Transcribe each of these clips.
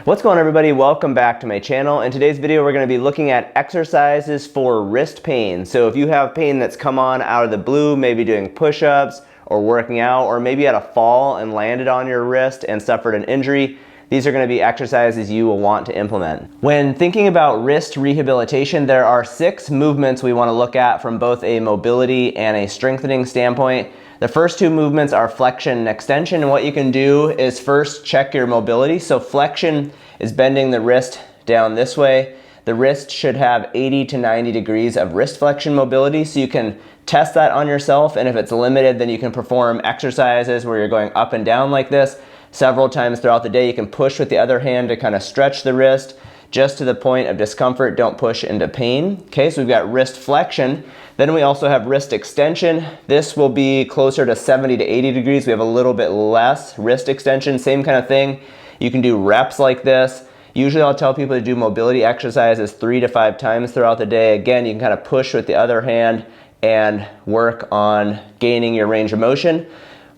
What's going on, everybody? Welcome back to my channel. In today's video, we're going to be looking at exercises for wrist pain. So if you have pain that's come on out of the blue, maybe doing push-ups or working out, or maybe had a fall and landed on your wrist and suffered an injury, these are going to be exercises you will want to implement. When thinking about wrist rehabilitation, there are 6 movements we want to look at from both a mobility and a strengthening standpoint. The first 2 movements are flexion and extension, and what you can do is first check your mobility. So flexion is bending the wrist down this way. The wrist should have 80 to 90 degrees of wrist flexion mobility, so you can test that on yourself, and if it's limited, then you can perform exercises where you're going up and down like this several times throughout the day. You can push with the other hand to kind of stretch the wrist just to the point of discomfort. Don't push into pain. Okay, so we've got wrist flexion. Then we also have wrist extension. This will be closer to 70 to 80 degrees. We have a little bit less wrist extension. Same kind of thing. You can do reps like this. Usually I'll tell people to do mobility exercises 3 to 5 times throughout the day. Again, you can kind of push with the other hand and work on gaining your range of motion.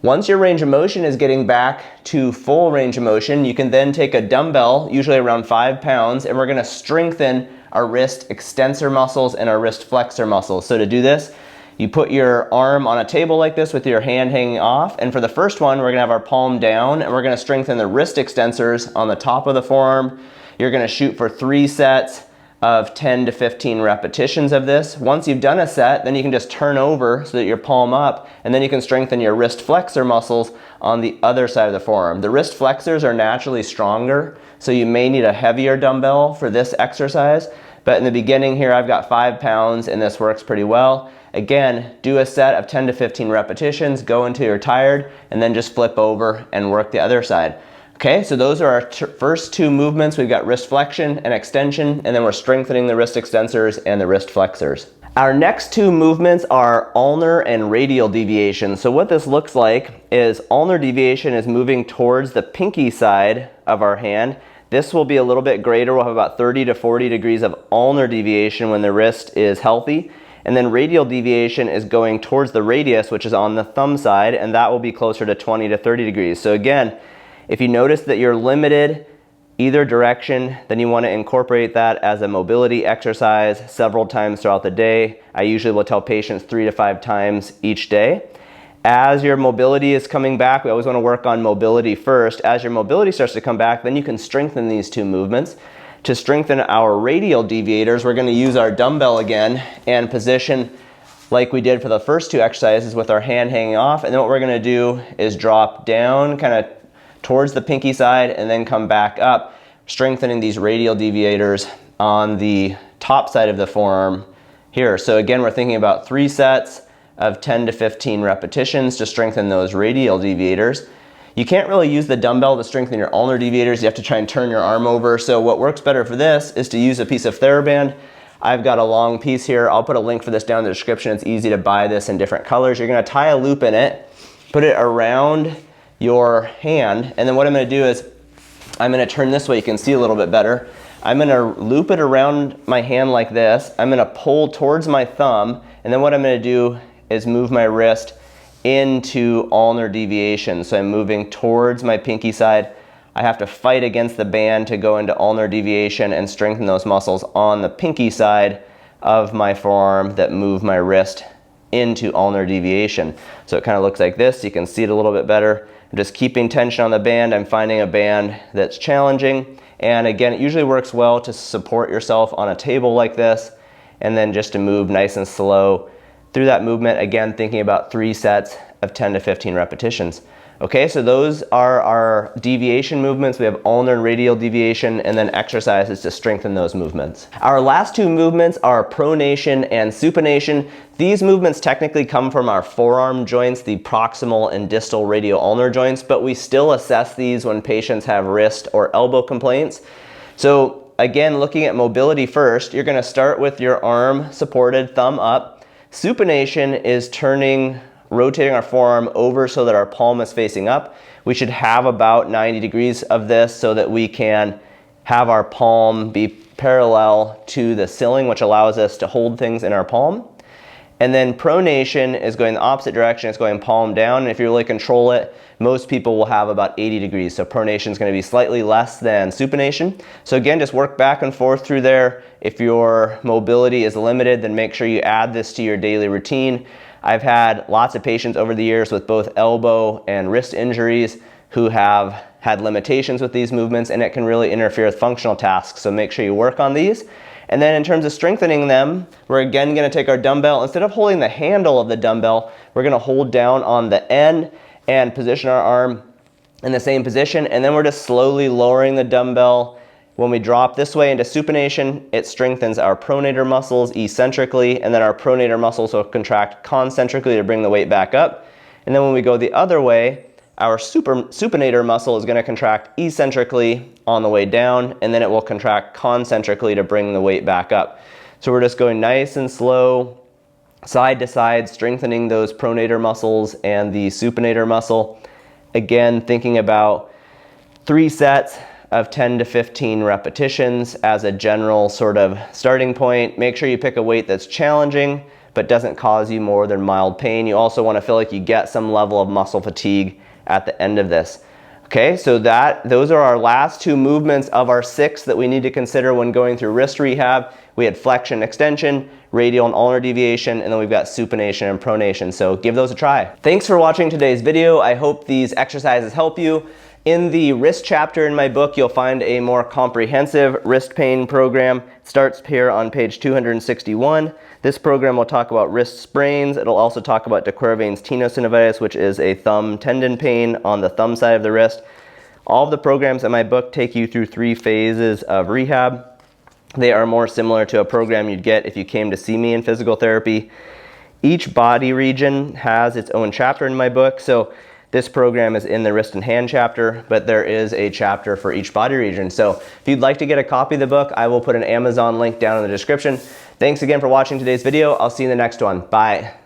Once your range of motion is getting back to full range of motion, you can then take a dumbbell, usually around 5 pounds, and we're going to strengthen our wrist extensor muscles and our wrist flexor muscles. So to do this, you put your arm on a table like this with your hand hanging off, and for the first one, we're going to have our palm down, and we're going to strengthen the wrist extensors on the top of the forearm. You're going to shoot for 3 sets of 10 to 15 repetitions of this. Once you've done a set, then you can just turn over so that you're palm up, and then you can strengthen your wrist flexor muscles on the other side of the forearm. The wrist flexors are naturally stronger, so you may need a heavier dumbbell for this exercise, but in the beginning here, I've got 5 pounds and this works pretty well. Again, do a set of 10 to 15 repetitions, go until you're tired, and then just flip over and work the other side. Okay, so those are our first 2 movements. We've got wrist flexion and extension, and then we're strengthening the wrist extensors and the wrist flexors. Our next 2 movements are ulnar and radial deviation. So what this looks like is ulnar deviation is moving towards the pinky side of our hand. This will be a little bit greater. We'll have about 30 to 40 degrees of ulnar deviation when the wrist is healthy. And then radial deviation is going towards the radius, which is on the thumb side, and that will be closer to 20 to 30 degrees. So again, if you notice that you're limited either direction, then you want to incorporate that as a mobility exercise several times throughout the day. I usually will tell patients 3 to 5 times each day. As your mobility is coming back, we always want to work on mobility first. As your mobility starts to come back, then you can strengthen these 2 movements. To strengthen our radial deviators, we're going to use our dumbbell again and position like we did for the first 2 exercises with our hand hanging off. And then what we're going to do is drop down kind of towards the pinky side and then come back up, strengthening these radial deviators on the top side of the forearm here. So again, we're thinking about 3 sets of 10 to 15 repetitions to strengthen those radial deviators. You can't really use the dumbbell to strengthen your ulnar deviators. You have to try and turn your arm over. So what works better for this is to use a piece of TheraBand. I've got a long piece here. I'll put a link for this down in the description. It's easy to buy this in different colors. You're going to tie a loop in it, put it around your hand, and then what I'm going to do is I'm going to turn this way. You can see a little bit better. I'm going to loop it around my hand like this. I'm going to pull towards my thumb, and then what I'm going to do is move my wrist into ulnar deviation. So I'm moving towards my pinky side. I have to fight against the band to go into ulnar deviation and strengthen those muscles on the pinky side of my forearm that move my wrist into ulnar deviation. So it kind of looks like this. You can see it a little bit better. I'm just keeping tension on the band. I'm finding a band that's challenging. And again, it usually works well to support yourself on a table like this, and then just to move nice and slow through that movement. Again, thinking about 3 sets of 10 to 15 repetitions. Okay, so those are our deviation movements. We have ulnar and radial deviation, and then exercises to strengthen those movements. Our last 2 movements are pronation and supination. These movements technically come from our forearm joints, the proximal and distal radial ulnar joints, but we still assess these when patients have wrist or elbow complaints. So again, looking at mobility first, you're going to start with your arm supported, thumb up. Supination is rotating our forearm over so that our palm is facing up. We should have about 90 degrees of this so that we can have our palm be parallel to the ceiling, which allows us to hold things in our palm. And then pronation is going the opposite direction. It's going palm down. And if you really control it, most people will have about 80 degrees. So pronation is going to be slightly less than supination. So again, just work back and forth through there. If your mobility is limited, then make sure you add this to your daily routine. I've had lots of patients over the years with both elbow and wrist injuries who have had limitations with these movements, and it can really interfere with functional tasks. So make sure you work on these. And then in terms of strengthening them, we're again going to take our dumbbell. Instead of holding the handle of the dumbbell, we're going to hold down on the end and position our arm in the same position. And then we're just slowly lowering the dumbbell. When we drop this way into supination, it strengthens our pronator muscles eccentrically, and then our pronator muscles will contract concentrically to bring the weight back up. And then when we go the other way, our supinator muscle is going to contract eccentrically on the way down, and then it will contract concentrically to bring the weight back up. So we're just going nice and slow, side to side, strengthening those pronator muscles and the supinator muscle. Again, thinking about 3 sets of 10 to 15 repetitions as a general sort of starting point. Make sure you pick a weight that's challenging but doesn't cause you more than mild pain. You also want to feel like you get some level of muscle fatigue at the end of this. Okay, so those are our last 2 movements of our 6 that we need to consider when going through wrist rehab. We had flexion, extension, radial and ulnar deviation, and then we've got supination and pronation. So give those a try. Thanks for watching today's video. I hope these exercises help you. In the wrist chapter in my book, you'll find a more comprehensive wrist pain program. It starts here on page 261. This program will talk about wrist sprains. It'll also talk about de Quervain's tenosynovitis, which is a thumb tendon pain on the thumb side of the wrist. All of the programs in my book take you through 3 phases of rehab. They are more similar to a program you'd get if you came to see me in physical therapy. Each body region has its own chapter in my book. So this program is in the wrist and hand chapter, but there is a chapter for each body region. So if you'd like to get a copy of the book, I will put an Amazon link down in the description. Thanks again for watching today's video. I'll see you in the next one. Bye.